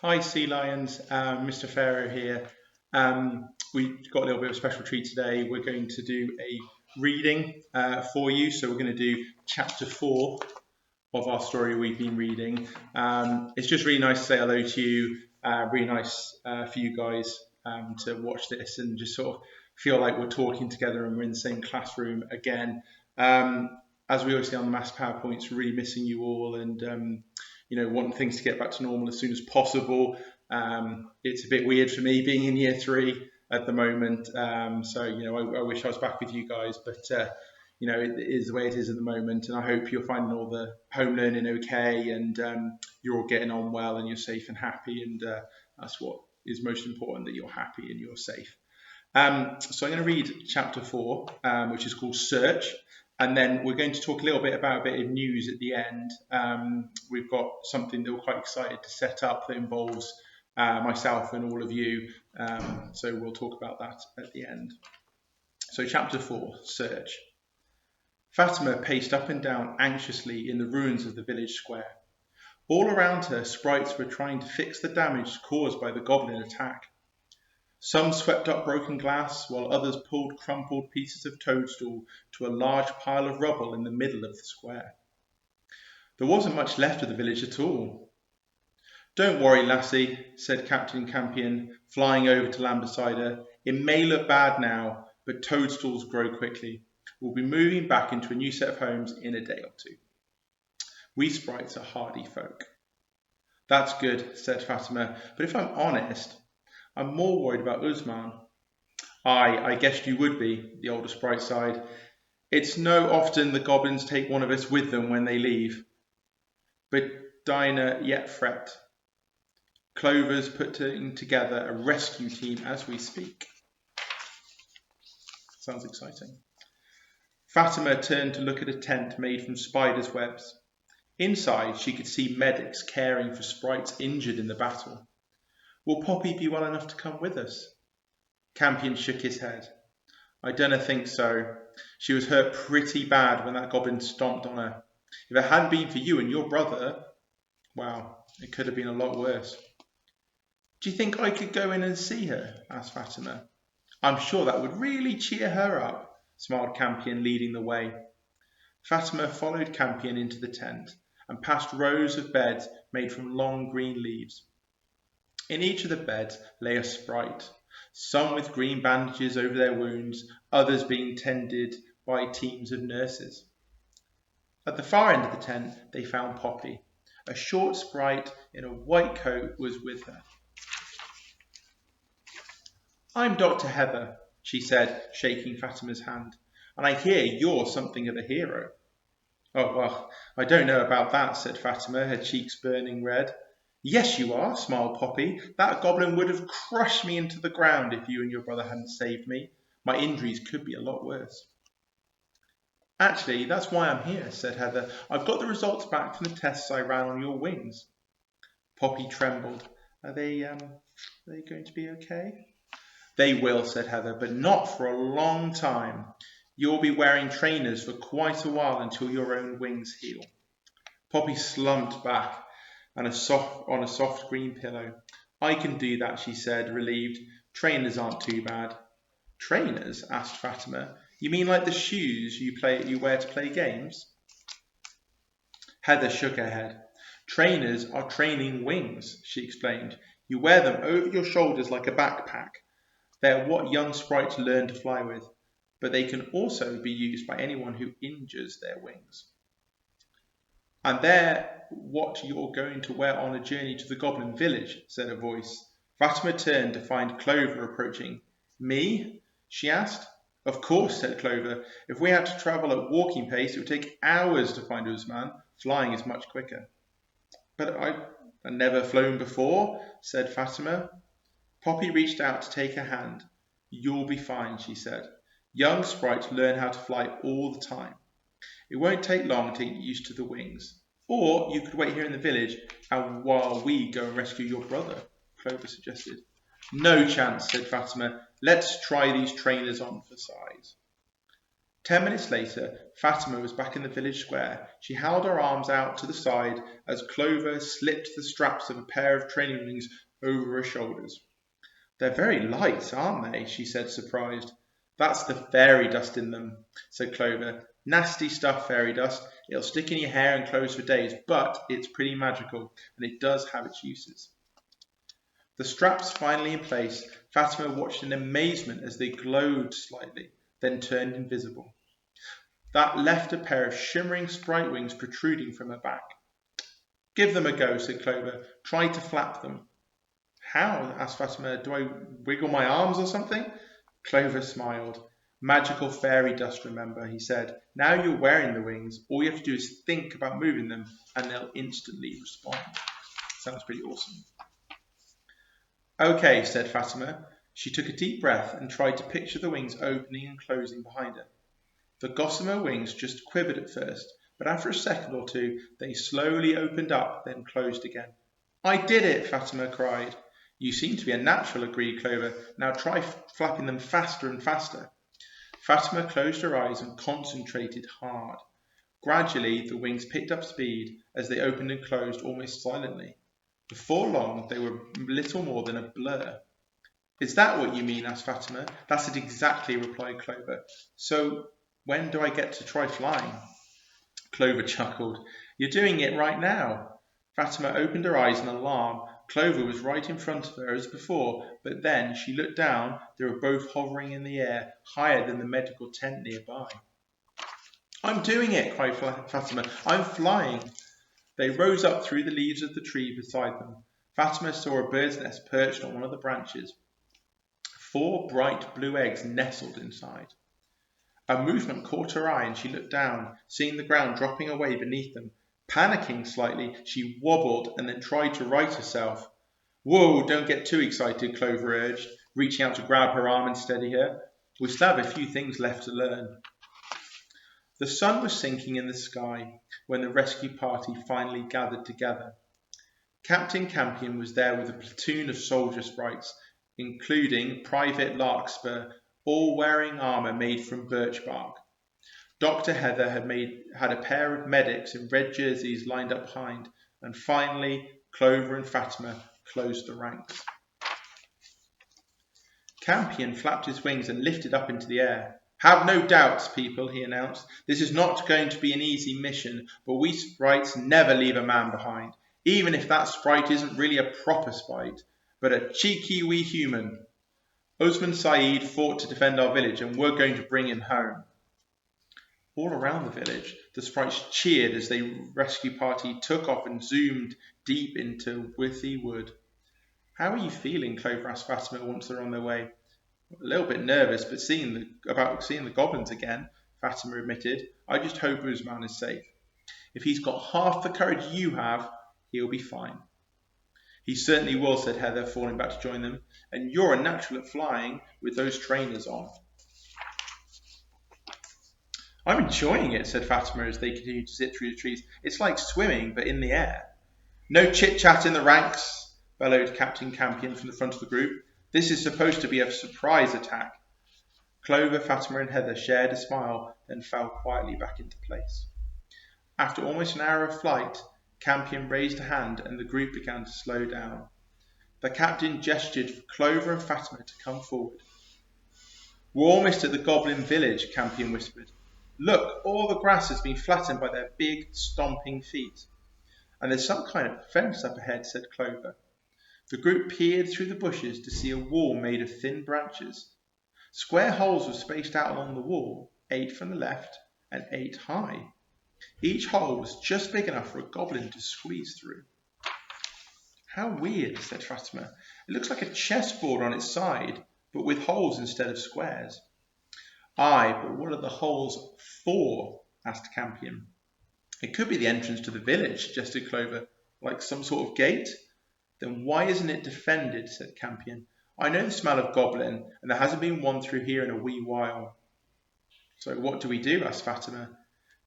Hi, Sea Lions. Mr. Pharo here. We've got a little bit of a special treat today. We're going to do a reading for you. So we're going to do chapter 4 of our story we've been reading. It's just really nice to say hello to you. Really nice for you guys to watch this and just sort of feel like we're talking together and we're in the same classroom again. As we always say on the mass PowerPoints, really missing you all and wanting things to get back to normal as soon as possible. It's a bit weird for me being in year 3 at the moment. I wish I was back with you guys, but it is the way it is at the moment. And I hope you're finding all the home learning okay and you're all getting on well and you're safe and happy. And that's what is most important, that you're happy and you're safe. So I'm going to read chapter 4, which is called Search. And then we're going to talk a little bit about a bit of news at the end. We've got something that we're quite excited to set up that involves myself and all of you. So we'll talk about that at the end. So chapter 4, Search. Fatima paced up and down anxiously in the ruins of the village square. All around her, sprites were trying to fix the damage caused by the goblin attack. Some swept up broken glass, while others pulled crumpled pieces of toadstool to a large pile of rubble in the middle of the square. There wasn't much left of the village at all. "Don't worry, lassie," said Captain Campion, flying over to land beside her. "It may look bad now, but toadstools grow quickly. We'll be moving back into a new set of homes in a day or 2. We sprites are hardy folk." "That's good," said Fatima, "but if I'm honest, I'm more worried about Usman." "Aye, I guessed you would be," the older sprite sighed. "It's no often the goblins take one of us with them when they leave. But Dinah yet fret. Clover's putting together a rescue team as we speak." Sounds exciting. Fatima turned to look at a tent made from spiders' webs. Inside, she could see medics caring for sprites injured in the battle. "Will Poppy be well enough to come with us?" Campion shook his head. "I dunna think so. She was hurt pretty bad when that goblin stomped on her. If it hadn't been for you and your brother, well, it could have been a lot worse." "Do you think I could go in and see her?" asked Fatima. "I'm sure that would really cheer her up," smiled Campion, leading the way. Fatima followed Campion into the tent and past rows of beds made from long green leaves. In each of the beds lay a sprite, some with green bandages over their wounds, others being tended by teams of nurses. At the far end of the tent they found Poppy. A short sprite in a white coat was with her. "I'm Dr. Heather," she said, shaking Fatima's hand, "and I hear you're something of a hero." "Oh, well, I don't know about that," said Fatima, her cheeks burning red. "Yes, you are," smiled Poppy. "That goblin would have crushed me into the ground if you and your brother hadn't saved me. My injuries could be a lot worse." "Actually, that's why I'm here," said Heather. "I've got the results back from the tests I ran on your wings." Poppy trembled. Are they going to be okay?" "They will," said Heather, "but not for a long time. You'll be wearing trainers for quite a while until your own wings heal." Poppy slumped back on a soft green pillow. "I can do that," she said, relieved. "Trainers aren't too bad." "Trainers?" asked Fatima. "You mean like the shoes you wear to play games?" Heather shook her head. "Trainers are training wings," she explained. "You wear them over your shoulders like a backpack. They're what young sprites learn to fly with, but they can also be used by anyone who injures their wings." "And they're what you're going to wear on a journey to the Goblin Village," said a voice. Fatima turned to find Clover approaching. "Me?" she asked. "Of course," said Clover. "If we had to travel at walking pace, it would take hours to find Usman. Flying is much quicker." "But I've never flown before," said Fatima. Poppy reached out to take her hand. "You'll be fine," she said. "Young sprites learn how to fly all the time. It won't take long to get used to the wings. Or you could wait here in the village and while we go and rescue your brother," Clover suggested. "No chance," said Fatima. "Let's try these trainers on for size." 10 minutes later, Fatima was back in the village square. She held her arms out to the side as Clover slipped the straps of a pair of training wings over her shoulders. "They're very light, aren't they?" she said, surprised. "That's the fairy dust in them," said Clover. "Nasty stuff, fairy dust. It'll stick in your hair and clothes for days, but it's pretty magical, and it does have its uses." The straps finally in place, Fatima watched in amazement as they glowed slightly, then turned invisible. That left a pair of shimmering sprite wings protruding from her back. "Give them a go," said Clover. "Try to flap them." "How?" asked Fatima. "Do I wiggle my arms or something?" Clover smiled. "Magical fairy dust, remember," he said. "Now you're wearing the wings, all you have to do is think about moving them and they'll instantly respond." Sounds pretty awesome. "Okay," said Fatima. She took a deep breath and tried to picture the wings opening and closing behind her. The gossamer wings just quivered at first, but after a second or two they slowly opened up, then closed again. "I did it!" Fatima cried. "You seem to be a natural," agreed Clover. "Now try flapping them faster and faster." Fatima closed her eyes and concentrated hard. Gradually the wings picked up speed as they opened and closed almost silently. Before long they were little more than a blur. "Is that what you mean?" asked Fatima. "That's it exactly," replied Clover. "So when do I get to try flying?" Clover chuckled. "You're doing it right now." Fatima opened her eyes in alarm. Clover was right in front of her as before, but then she looked down. They were both hovering in the air, higher than the medical tent nearby. "I'm doing it!" cried Fatima. "I'm flying!" They rose up through the leaves of the tree beside them. Fatima saw a bird's nest perched on one of the branches. 4 bright blue eggs nestled inside. A movement caught her eye and she looked down, seeing the ground dropping away beneath them. Panicking slightly, she wobbled and then tried to right herself. "Whoa, don't get too excited," Clover urged, reaching out to grab her arm and steady her. "We still have a few things left to learn." The sun was sinking in the sky when the rescue party finally gathered together. Captain Campion was there with a platoon of soldier sprites, including Private Larkspur, all wearing armour made from birch bark. Dr. Heather had a pair of medics in red jerseys lined up behind, and finally Clover and Fatima closed the ranks. Campion flapped his wings and lifted up into the air. "Have no doubts, people," he announced. "This is not going to be an easy mission, but we sprites never leave a man behind, even if that sprite isn't really a proper sprite, but a cheeky wee human. Osman Saeed fought to defend our village, and we're going to bring him home." All around the village, the sprites cheered as the rescue party took off and zoomed deep into Withy Wood. "How are you feeling?" Clover asked Fatima once they're on their way. "A little bit nervous, but about seeing the goblins again," Fatima admitted. "I just hope Usman is safe. If he's got half the courage you have, he'll be fine." "He certainly will," said Heather, falling back to join them. "And you're a natural at flying with those trainers on." "I'm enjoying it," said Fatima as they continued to zip through the trees. "It's like swimming, but in the air." "No chit-chat in the ranks," bellowed Captain Campion from the front of the group. "This is supposed to be a surprise attack." Clover, Fatima and Heather shared a smile, then fell quietly back into place. After almost an hour of flight, Campion raised a hand and the group began to slow down. The captain gestured for Clover and Fatima to come forward. "We're almost at the goblin village," Campion whispered. "Look, all the grass has been flattened by their big, stomping feet." "And there's some kind of fence up ahead," said Clover. The group peered through the bushes to see a wall made of thin branches. Square holes were spaced out along the wall, 8 from the left and 8 high. Each hole was just big enough for a goblin to squeeze through. "How weird," said Fatima. "It looks like a chessboard on its side, but with holes instead of squares." "Aye, but what are the holes for?" asked Campion. "It could be the entrance to the village," suggested Clover, "like some sort of gate." "Then why isn't it defended?" said Campion. "I know the smell of goblin, and there hasn't been one through here in a wee while." "So what do we do?" asked Fatima.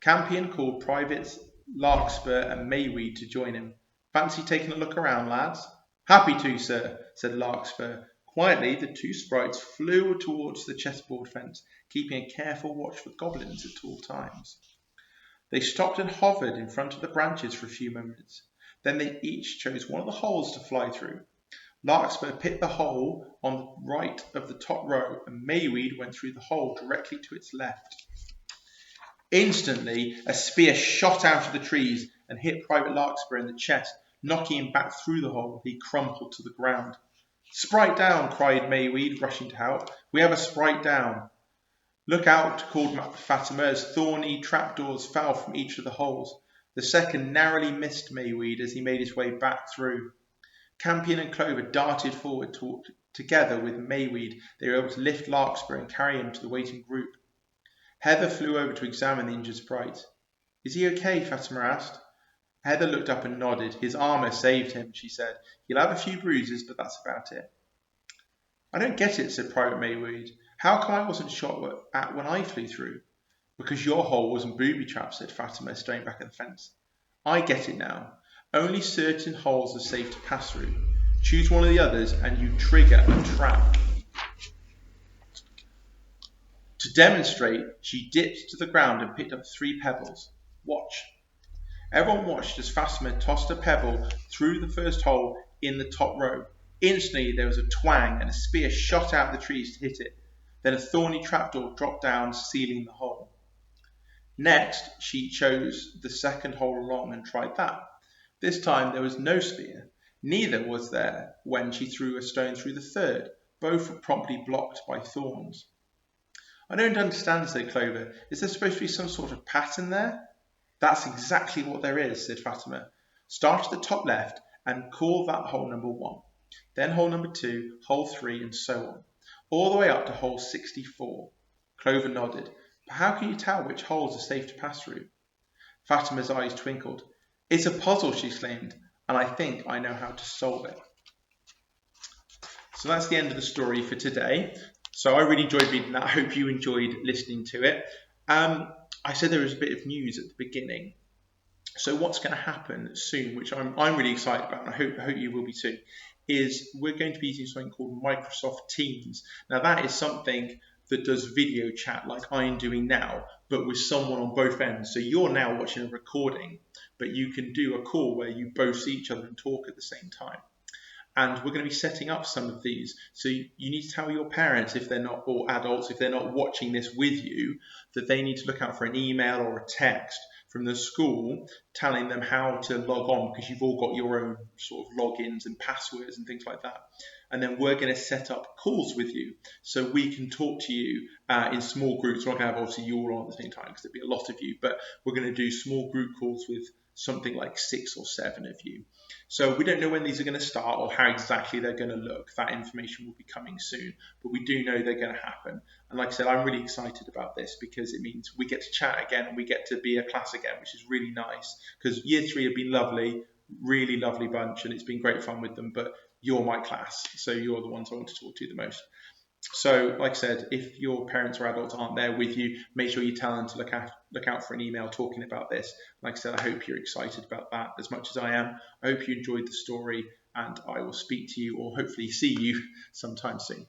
Campion called Privates Larkspur and Mayweed to join him. "Fancy taking a look around, lads?" "Happy to, sir," said Larkspur, Quietly, the two sprites flew towards the chessboard fence, keeping a careful watch for goblins at all times. They stopped and hovered in front of the branches for a few moments. Then they each chose one of the holes to fly through. Larkspur picked the hole on the right of the top row, and Mayweed went through the hole directly to its left. Instantly, a spear shot out of the trees and hit Private Larkspur in the chest, knocking him back through the hole. He crumpled to the ground. "Sprite down!" cried Mayweed, rushing to help. "We have a sprite down." "Look out!" called Fatima as thorny trapdoors fell from each of the holes. The second narrowly missed Mayweed as he made his way back through. Campion and Clover darted forward together with Mayweed. They were able to lift Larkspur and carry him to the waiting group. Heather flew over to examine the injured sprite. "Is he okay?" Fatima asked. Heather looked up and nodded. "His armour saved him," she said. "He'll have a few bruises, but that's about it." "I don't get it," said Private Mayweed. "How come I wasn't shot at when I flew through?" "Because your hole wasn't booby-trapped," said Fatima, staring back at the fence. "I get it now. Only certain holes are safe to pass through. Choose one of the others and you trigger a trap." To demonstrate, she dipped to the ground and picked up 3 pebbles. "Watch." Everyone watched as Fatima tossed a pebble through the first hole in the top row. Instantly there was a twang and a spear shot out of the trees to hit it. Then a thorny trapdoor dropped down, sealing the hole. Next, she chose the second hole along and tried that. This time there was no spear. Neither was there when she threw a stone through the third. Both were promptly blocked by thorns. "I don't understand," said Clover. "Is there supposed to be some sort of pattern there?" "That's exactly what there is," said Fatima. "Start at the top left and call that hole number 1. Then hole number 2, hole 3, and so on. All the way up to hole 64. Clover nodded. "But how can you tell which holes are safe to pass through?" Fatima's eyes twinkled. "It's a puzzle," she exclaimed, "and I think I know how to solve it." So that's the end of the story for today. So I really enjoyed reading that. I hope you enjoyed listening to it. I said there was a bit of news at the beginning. So what's going to happen soon, which I'm really excited about, and I hope you will be too, is we're going to be using something called Microsoft Teams. Now that is something that does video chat like I'm doing now, but with someone on both ends. So you're now watching a recording, but you can do a call where you both see each other and talk at the same time. And we're going to be setting up some of these. So you need to tell your parents, if they're not, or adults, if they're not watching this with you, that they need to look out for an email or a text from the school telling them how to log on, because you've all got your own sort of logins and passwords and things like that. And then we're going to set up calls with you so we can talk to you in small groups. We're not going to have obviously you all on at the same time because there'll be a lot of you, but we're going to do small group calls with something like 6 or 7 of you. So we don't know when these are going to start or how exactly they're going to look. That information will be coming soon, but we do know they're going to happen. And like I said, I'm really excited about this because it means we get to chat again and we get to be a class again, which is really nice, because year 3 have been lovely, really lovely bunch, and it's been great fun with them, but you're my class, so you're the ones I want to talk to the most. So, like I said, if your parents or adults aren't there with you, make sure you tell them to look out for an email talking about this. Like I said, I hope you're excited about that as much as I am. I hope you enjoyed the story, and I will speak to you or hopefully see you sometime soon.